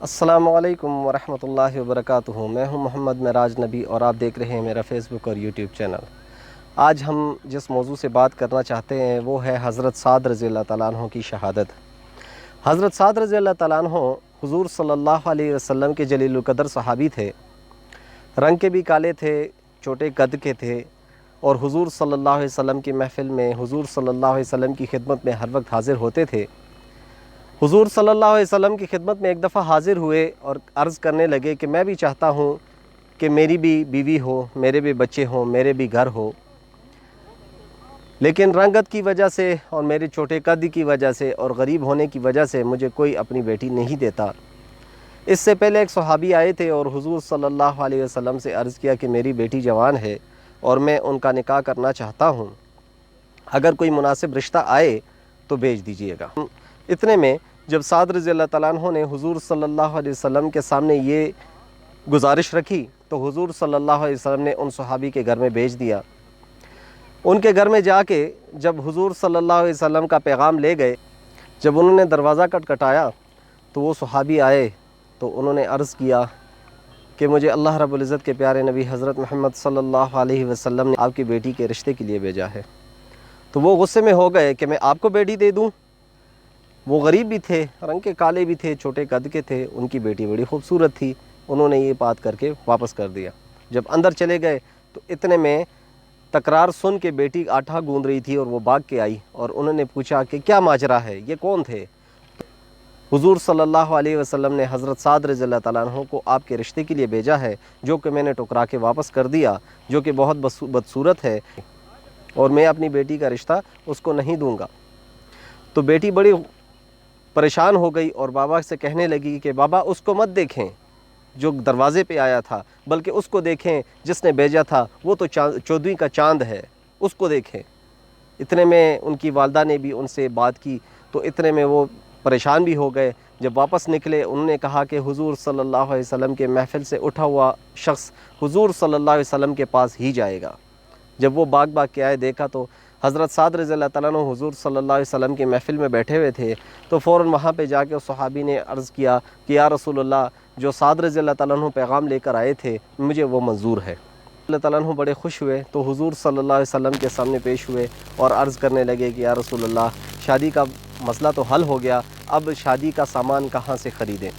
السلام علیکم ورحمۃ اللہ وبرکاتہ۔ میں ہوں محمد معراج نبی اور آپ دیکھ رہے ہیں میرا فیس بک اور یوٹیوب چینل۔ آج ہم جس موضوع سے بات کرنا چاہتے ہیں وہ ہے حضرت سعد رضی اللہ تعالیٰ عنہ کی شہادت۔ حضرت سعد رضی اللہ تعالیٰ عنہ حضور صلی اللہ علیہ وسلم کے جلیل القدر صحابی تھے۔ رنگ کے بھی کالے تھے، چھوٹے قد کے تھے، اور حضور صلی اللہ علیہ وسلم کی محفل میں حضور صلی اللہ علیہ وسلم کی خدمت میں ہر وقت حاضر ہوتے تھے۔ حضور صلی اللہ علیہ وسلم کی خدمت میں ایک دفعہ حاضر ہوئے اور عرض کرنے لگے کہ میں بھی چاہتا ہوں کہ میری بھی بیوی ہو، میرے بھی بچے ہوں، میرے بھی گھر ہو، لیکن رنگت کی وجہ سے اور میرے چھوٹے قد کی وجہ سے اور غریب ہونے کی وجہ سے مجھے کوئی اپنی بیٹی نہیں دیتا۔ اس سے پہلے ایک صحابی آئے تھے اور حضور صلی اللہ علیہ وسلم سے عرض کیا کہ میری بیٹی جوان ہے اور میں ان کا نکاح کرنا چاہتا ہوں، اگر کوئی مناسب رشتہ آئے تو بھیج دیجیے گا۔ اتنے میں جب سعد رضی اللہ تعالیٰ عنہ نے حضور صلی اللہ علیہ وسلم کے سامنے یہ گزارش رکھی تو حضور صلی اللہ علیہ وسلم نے ان صحابی کے گھر میں بھیج دیا۔ ان کے گھر میں جا کے جب حضور صلی اللہ علیہ وسلم کا پیغام لے گئے، جب انہوں نے دروازہ کھٹکھٹایا تو وہ صحابی آئے تو انہوں نے عرض کیا کہ مجھے اللہ رب العزت کے پیارے نبی حضرت محمد صلی اللہ علیہ وسلم نے آپ کی بیٹی کے رشتے کے لیے بھیجا ہے۔ تو وہ غصے میں ہو گئے کہ میں آپ کو بیٹی دے دوں۔ وہ غریب بھی تھے، رنگ کے کالے بھی تھے، چھوٹے قد کے تھے، ان کی بیٹی بڑی خوبصورت تھی۔ انہوں نے یہ بات کر کے واپس کر دیا۔ جب اندر چلے گئے تو اتنے میں تکرار سن کے بیٹی آٹا گوندھ رہی تھی اور وہ بھاگ کے آئی اور انہوں نے پوچھا کہ کیا ماجرا ہے، یہ کون تھے؟ حضور صلی اللہ علیہ وسلم نے حضرت سعد رضی اللہ تعالیٰ عنہ کو آپ کے رشتے کے لیے بھیجا ہے، جو کہ میں نے ٹکرا کے واپس کر دیا، جو کہ بہت بدصورت ہے اور میں اپنی بیٹی کا رشتہ اس کو نہیں دوں گا۔ تو بیٹی بڑی پریشان ہو گئی اور بابا سے کہنے لگی کہ بابا اس کو مت دیکھیں جو دروازے پہ آیا تھا، بلکہ اس کو دیکھیں جس نے بھیجا تھا، وہ تو 14ویں کا چاند ہے، اس کو دیکھیں۔ اتنے میں ان کی والدہ نے بھی ان سے بات کی تو اتنے میں وہ پریشان بھی ہو گئے۔ جب واپس نکلے انہوں نے کہا کہ حضور صلی اللہ علیہ وسلم کے محفل سے اٹھا ہوا شخص حضور صلی اللہ علیہ وسلم کے پاس ہی جائے گا۔ جب وہ باغ کے آئے دیکھا تو حضرت سعد رضی اللہ تعالیٰ عنہ حضور صلی اللہ علیہ وسلم کی محفل میں بیٹھے ہوئے تھے، تو فوراً وہاں پہ جا کے اس صحابی نے عرض کیا کہ یا رسول اللہ، جو سعد رضی اللہ تعالیٰ عنہ پیغام لے کر آئے تھے مجھے وہ منظور ہے۔ اللہ تعالیٰ عنہ بڑے خوش ہوئے تو حضور صلی اللہ علیہ وسلم کے سامنے پیش ہوئے اور عرض کرنے لگے کہ یا رسول اللہ، شادی کا مسئلہ تو حل ہو گیا، اب شادی کا سامان کہاں سے خریدیں؟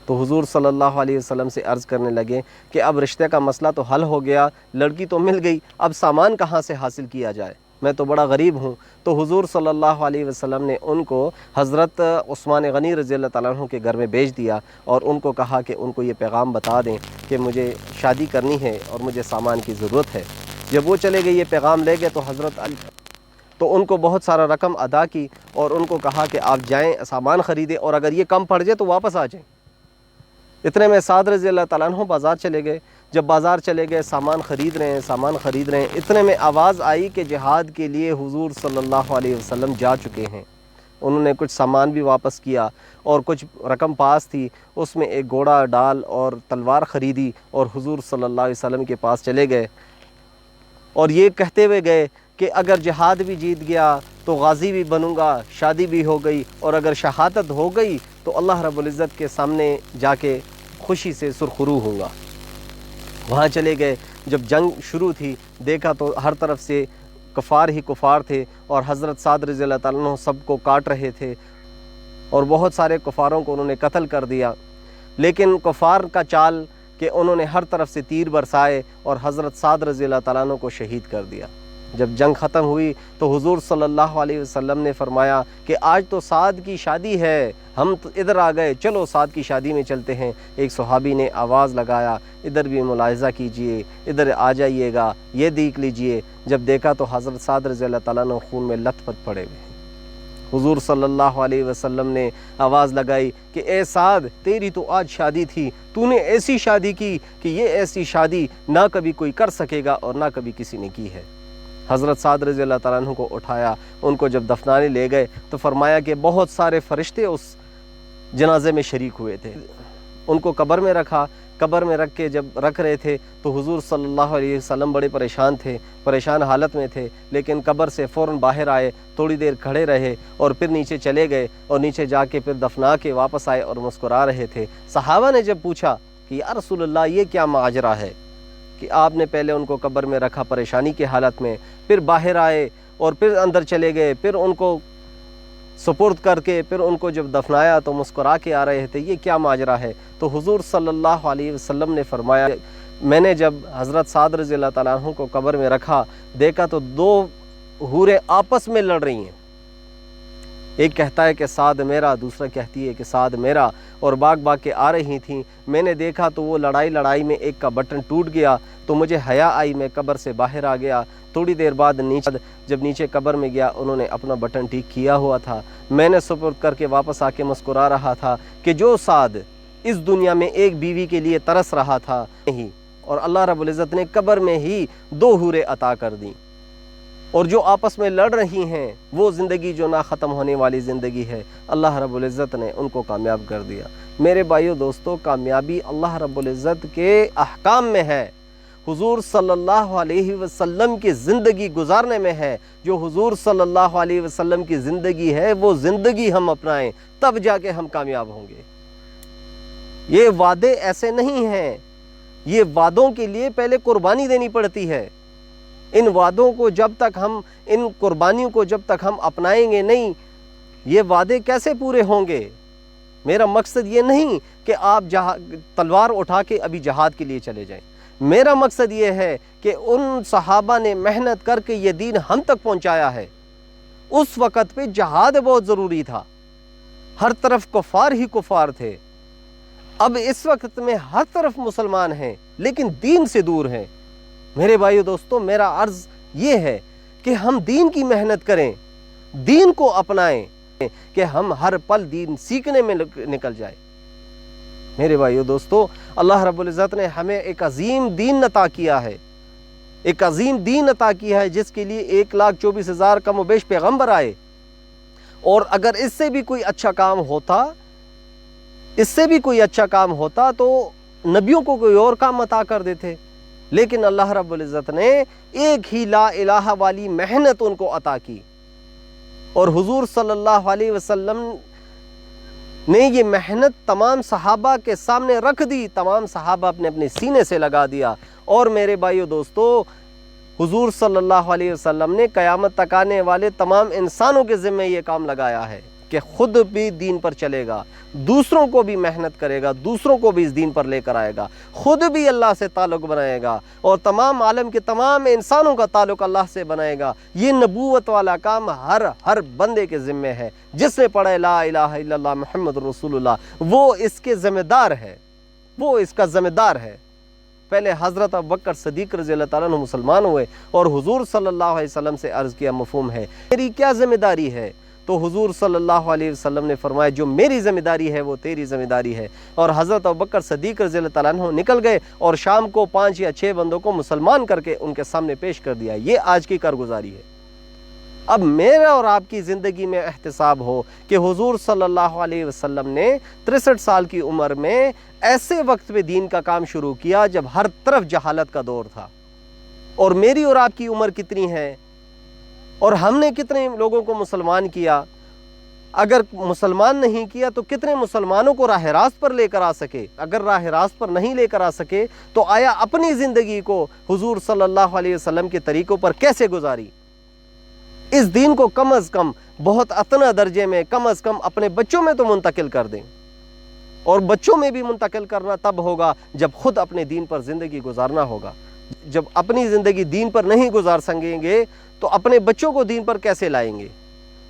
تو حضور صلی اللہ علیہ وسلم سے عرض کرنے لگے کہ اب رشتے کا مسئلہ تو حل ہو گیا، لڑکی تو مل گئی، اب سامان کہاں سے حاصل کیا جائے؟ میں تو بڑا غریب ہوں۔ تو حضور صلی اللہ علیہ وسلم نے ان کو حضرت عثمان غنی رضی اللہ تعالیٰ عنہ کے گھر میں بھیج دیا اور ان کو کہا کہ ان کو یہ پیغام بتا دیں کہ مجھے شادی کرنی ہے اور مجھے سامان کی ضرورت ہے۔ جب وہ چلے گئے یہ پیغام لے گئے تو حضرت علی تو ان کو بہت سارا رقم ادا کی اور ان کو کہا کہ آپ جائیں سامان خریدیں اور اگر یہ کم پڑ جائے تو واپس آ جائیں۔ اتنے میں سعد رضی اللہ تعالیٰ عنہ بازار چلے گئے۔ جب بازار چلے گئے سامان خرید رہے ہیں، اتنے میں آواز آئی کہ جہاد کے لیے حضور صلی اللہ علیہ وسلم جا چکے ہیں۔ انہوں نے کچھ سامان بھی واپس کیا اور کچھ رقم پاس تھی، اس میں ایک گھوڑا ڈال اور تلوار خریدی اور حضور صلی اللہ علیہ وسلم کے پاس چلے گئے اور یہ کہتے ہوئے گئے کہ اگر جہاد بھی جیت گیا تو غازی بھی بنوں گا، شادی بھی ہو گئی، اور اگر شہادت ہو گئی تو اللہ رب العزت کے سامنے جا کے خوشی سے سرخرو ہوں گا۔ وہاں چلے گئے، جب جنگ شروع تھی دیکھا تو ہر طرف سے کفار ہی کفار تھے اور حضرت سعد رضی اللہ تعالیٰ عنہ سب کو کاٹ رہے تھے اور بہت سارے کفاروں کو انہوں نے قتل کر دیا۔ لیکن کفار کا چال کہ انہوں نے ہر طرف سے تیر برسائے اور حضرت سعد رضی اللہ تعالیٰ عنہ کو شہید کر دیا۔ جب جنگ ختم ہوئی تو حضور صلی اللہ علیہ وسلم نے فرمایا کہ آج تو سعد کی شادی ہے، ہم تو ادھر آ گئے، چلو سعد کی شادی میں چلتے ہیں۔ ایک صحابی نے آواز لگایا ادھر بھی ملاحظہ کیجئے، ادھر آ جائیے گا، یہ دیکھ لیجئے۔ جب دیکھا تو حضرت سعد رضی اللہ تعالیٰ عنہ خون میں لت پت پڑے ہوئے ہیں۔ حضور صلی اللہ علیہ وسلم نے آواز لگائی کہ اے سعد، تیری تو آج شادی تھی، تو نے ایسی شادی کی کہ یہ ایسی شادی نہ کبھی کوئی کر سکے گا اور نہ کبھی کسی نے کی ہے۔ حضرت سعد رضی اللہ تعالیٰ عنہ کو اٹھایا، ان کو جب دفنانے لے گئے تو فرمایا کہ بہت سارے فرشتے اس جنازے میں شریک ہوئے تھے۔ ان کو قبر میں رکھا۔ قبر میں رکھ کے جب رکھ رہے تھے تو حضور صلی اللہ علیہ وسلم بڑے پریشان تھے، پریشان حالت میں تھے، لیکن قبر سے فوراً باہر آئے، تھوڑی دیر کھڑے رہے اور پھر نیچے چلے گئے، اور نیچے جا کے پھر دفنا کے واپس آئے اور مسکرا رہے تھے۔ صحابہ نے جب پوچھا کہ یا رسول اللہ یہ کیا ماجرا ہے کہ آپ نے پہلے ان کو قبر میں رکھا پریشانی کی حالت میں، پھر باہر آئے اور پھر اندر چلے گئے، پھر ان کو سپرد کر کے پھر ان کو جب دفنایا تو مسکرا کے آ رہے تھے، یہ کیا ماجرا ہے؟ تو حضور صلی اللہ علیہ وسلم نے فرمایا، میں نے جب حضرت سعد رضی اللہ تعالیٰ عنہ کو قبر میں رکھا، دیکھا تو دو حوریں آپس میں لڑ رہی ہیں، ایک کہتا ہے کہ سعد میرا، دوسرا کہتی ہے کہ سعد میرا، اور بھاگ کے آ رہی تھیں۔ میں نے دیکھا تو وہ لڑائی میں ایک کا بٹن ٹوٹ گیا، تو مجھے حیا آئی، میں قبر سے باہر آ گیا۔ تھوڑی دیر بعد جب نیچے قبر میں گیا، انہوں نے اپنا بٹن ٹھیک کیا ہوا تھا، میں نے سپرد کر کے واپس آ کے مسکرا رہا تھا کہ جو سعد اس دنیا میں ایک بیوی کے لیے ترس رہا تھا نہیں، اور اللہ رب العزت نے قبر میں ہی دو حوریں عطا کر دیں، اور جو آپس میں لڑ رہی ہیں وہ زندگی جو نہ ختم ہونے والی زندگی ہے، اللہ رب العزت نے ان کو کامیاب کر دیا۔ میرے بھائیو دوستو، کامیابی اللہ رب العزت کے احکام میں ہے، حضور صلی اللہ علیہ وسلم کی زندگی گزارنے میں ہے۔ جو حضور صلی اللہ علیہ وسلم کی زندگی ہے وہ زندگی ہم اپنائیں، تب جا کے ہم کامیاب ہوں گے۔ یہ وعدے ایسے نہیں ہیں، یہ وعدوں کے لیے پہلے قربانی دینی پڑتی ہے۔ ان وعدوں کو جب تک ہم، ان قربانیوں کو جب تک ہم اپنائیں گے نہیں، یہ وعدے کیسے پورے ہوں گے؟ میرا مقصد یہ نہیں کہ آپ تلوار اٹھا کے ابھی جہاد کے لیے چلے جائیں، میرا مقصد یہ ہے کہ ان صحابہ نے محنت کر کے یہ دین ہم تک پہنچایا ہے۔ اس وقت پہ جہاد بہت ضروری تھا، ہر طرف کفار ہی کفار تھے۔ اب اس وقت میں ہر طرف مسلمان ہیں لیکن دین سے دور ہیں۔ میرے بھائیو دوستو، میرا عرض یہ ہے کہ ہم دین کی محنت کریں، دین کو اپنائیں، کہ ہم ہر پل دین سیکھنے میں نکل جائیں۔ میرے بھائیو دوستو، اللہ رب العزت نے ہمیں ایک عظیم دین عطا کیا ہے، ایک عظیم دین عطا کیا ہے جس کے لیے 1,24,000 کم و بیش پیغمبر آئے، اور اگر اس سے بھی کوئی اچھا کام ہوتا، اس سے بھی کوئی اچھا کام ہوتا تو نبیوں کو کوئی اور کام عطا کر دیتے، لیکن اللہ رب العزت نے ایک ہی لا الہ والی محنت ان کو عطا کی، اور حضور صلی اللہ علیہ وسلم نے یہ محنت تمام صحابہ کے سامنے رکھ دی، تمام صحابہ اپنے سینے سے لگا دیا۔ اور میرے بھائیو دوستو، حضور صلی اللہ علیہ وسلم نے قیامت تک آنے والے تمام انسانوں کے ذمہ یہ کام لگایا ہے کہ خود بھی دین پر چلے گا، دوسروں کو بھی محنت کرے گا، دوسروں کو بھی اس دین پر لے کر آئے گا، خود بھی اللہ سے تعلق بنائے گا، اور تمام عالم کے تمام انسانوں کا تعلق اللہ سے بنائے گا۔ یہ نبوت والا کام ہر بندے کے ذمہ ہے، جس نے پڑھے لا الہ الا اللہ محمد رسول اللہ، وہ اس کے ذمہ دار ہے، وہ اس کا ذمہ دار ہے۔ پہلے حضرت ابوبکر صدیق رضی اللہ تعالیٰ عنہ مسلمان ہوئے اور حضور صلی اللہ علیہ وسلم سے عرض کیا، مفہوم ہے میری کیا ذمہ داری ہے؟ تو حضور صلی اللہ علیہ وسلم نے فرمایا، جو میری ذمہ داری ہے وہ تیری ذمہ داری ہے۔ اور حضرت ابوبکر صدیق رضی اللہ تعالیٰ عنہ نکل گئے اور شام کو 5 یا 6 بندوں کو مسلمان کر کے ان کے سامنے پیش کر دیا۔ یہ آج کی کارگزاری ہے۔ اب میرا اور آپ کی زندگی میں احتساب ہو کہ حضور صلی اللہ علیہ وسلم نے 63 سال کی عمر میں ایسے وقت پہ دین کا کام شروع کیا جب ہر طرف جہالت کا دور تھا، اور میری اور آپ کی عمر کتنی ہے، اور ہم نے کتنے لوگوں کو مسلمان کیا؟ اگر مسلمان نہیں کیا تو کتنے مسلمانوں کو راہ راست پر لے کر آ سکے؟ اگر راہ راست پر نہیں لے کر آ سکے تو آیا اپنی زندگی کو حضور صلی اللہ علیہ وسلم کے طریقوں پر کیسے گزاری؟ اس دین کو کم از کم، بہت اتنا درجے میں، کم از کم اپنے بچوں میں تو منتقل کر دیں، اور بچوں میں بھی منتقل کرنا تب ہوگا جب خود اپنے دین پر زندگی گزارنا ہوگا۔ جب اپنی زندگی دین پر نہیں گزار سکیں گے تو اپنے بچوں کو دین پر کیسے لائیں گے؟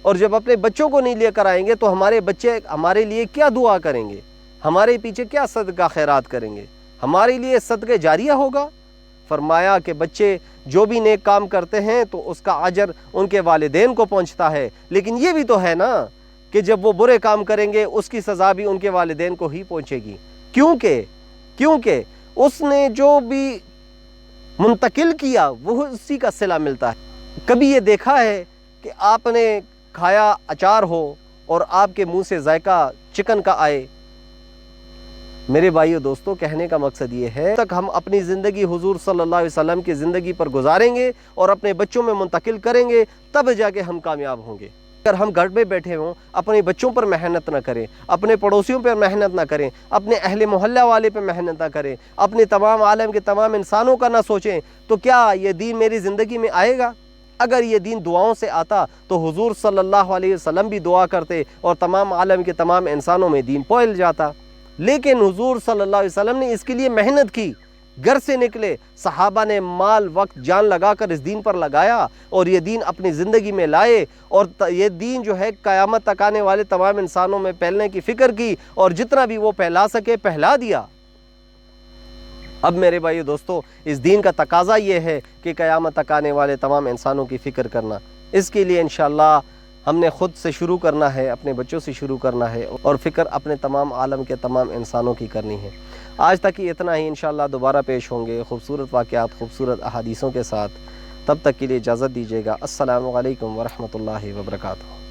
اور جب اپنے بچوں کو نہیں لے کر آئیں گے تو ہمارے بچے ہمارے لیے کیا دعا کریں گے؟ ہمارے پیچھے کیا صدقہ خیرات کریں گے؟ ہمارے لیے صدقہ جاریہ ہوگا۔ فرمایا کہ بچے جو بھی نیک کام کرتے ہیں تو اس کا اجر ان کے والدین کو پہنچتا ہے، لیکن یہ بھی تو ہے نا کہ جب وہ برے کام کریں گے اس کی سزا بھی ان کے والدین کو ہی پہنچے گی، کیونکہ اس نے جو بھی منتقل کیا وہ اسی کا صلہ ملتا ہے۔ کبھی یہ دیکھا ہے کہ آپ نے کھایا اچار ہو اور آپ کے منہ سے ذائقہ چکن کا آئے؟ میرے بھائیو دوستو، کہنے کا مقصد یہ ہے تک ہم اپنی زندگی حضور صلی اللہ علیہ وسلم کی زندگی پر گزاریں گے اور اپنے بچوں میں منتقل کریں گے، تب جا کے ہم کامیاب ہوں گے۔ اگر ہم گھر میں بیٹھے ہوں، اپنے بچوں پر محنت نہ کریں، اپنے پڑوسیوں پر محنت نہ کریں، اپنے اہل محلہ والے پہ محنت نہ کریں، اپنے تمام عالم کے تمام انسانوں کا نہ سوچیں، تو کیا یہ دین میری زندگی میں آئے گا؟ اگر یہ دین دعاؤں سے آتا تو حضور صلی اللہ علیہ وسلم بھی دعا کرتے اور تمام عالم کے تمام انسانوں میں دین پھیل جاتا۔ لیکن حضور صلی اللہ علیہ وسلم نے اس کے لیے محنت کی، گھر سے نکلے، صحابہ نے مال وقت جان لگا کر اس دین پر لگایا اور یہ دین اپنی زندگی میں لائے، اور یہ دین جو ہے قیامت تک آنے والے تمام انسانوں میں پھیلنے کی فکر کی، اور جتنا بھی وہ پھیلا سکے پھیلا دیا۔ اب میرے بھائی دوستو، اس دین کا تقاضا یہ ہے کہ قیامت تک آنے والے تمام انسانوں کی فکر کرنا۔ اس کے لیے انشاءاللہ ہم نے خود سے شروع کرنا ہے، اپنے بچوں سے شروع کرنا ہے، اور فکر اپنے تمام عالم کے تمام انسانوں کی کرنی ہے۔ آج تک ہی اتنا ہی، انشاءاللہ دوبارہ پیش ہوں گے خوبصورت واقعات، خوبصورت احادیثوں کے ساتھ۔ تب تک کے لیے اجازت دیجیے گا۔ السلام علیکم ورحمۃ اللہ وبرکاتہ۔